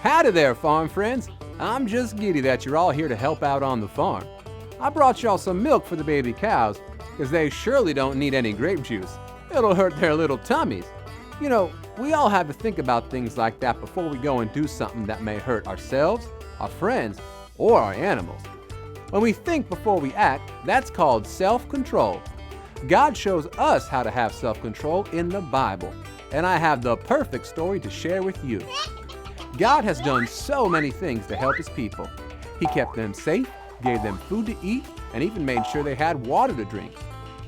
Howdy there, farm friends. I'm just giddy that you're all here to help out on the farm. I brought y'all some milk for the baby cows, because they surely don't need any grape juice. It'll hurt their little tummies. You know, we all have to think about things like that before we go and do something that may hurt ourselves, our friends, or our animals. When we think before we act, that's called self-control. God shows us how to have self-control in the Bible, and I have the perfect story to share with you. God has done so many things to help His people. He kept them safe, gave them food to eat, and even made sure they had water to drink.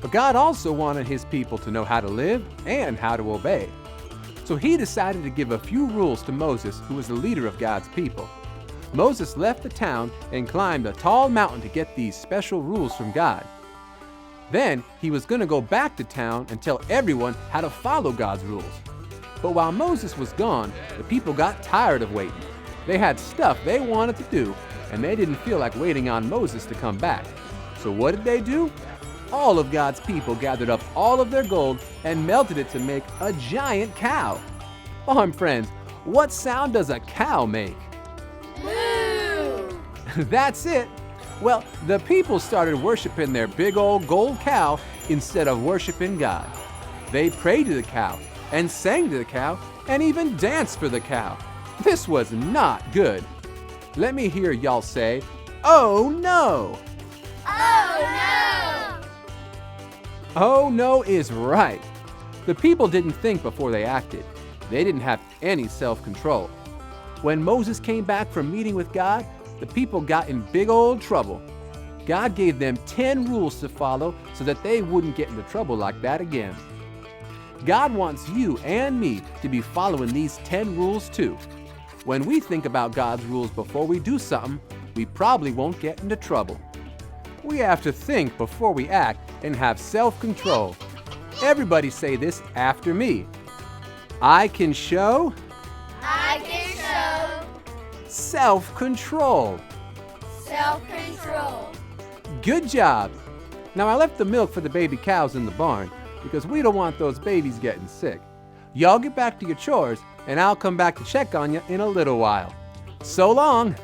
But God also wanted His people to know how to live and how to obey. So He decided to give a few rules to Moses, who was the leader of God's people. Moses left the town and climbed a tall mountain to get these special rules from God. Then he was going to go back to town and tell everyone how to follow God's rules. But while Moses was gone, the people got tired of waiting. They had stuff they wanted to do, and they didn't feel like waiting on Moses to come back. So what did they do? All of God's people gathered up all of their gold and melted it to make a giant cow. Farm friends, what sound does a cow make? Moo! That's it. Well, the people started worshiping their big old gold cow instead of worshiping God. They prayed to the cow and sang to the cow and even danced for the cow. This was not good. Let me hear y'all say, "Oh no!" Oh no! Oh no is right. The people didn't think before they acted. They didn't have any self-control. When Moses came back from meeting with God, the people got in big old trouble. God gave them 10 rules to follow so that they wouldn't get into trouble like that again. God wants you and me to be following these 10 rules too. When we think about God's rules before we do something, we probably won't get into trouble. We have to think before we act and have self-control. Everybody say this after me. I can show self-control. Self-control. Good job. Now I left the milk for the baby cows in the barn because we don't want those babies getting sick. Y'all get back to your chores and I'll come back to check on you in a little while. So long.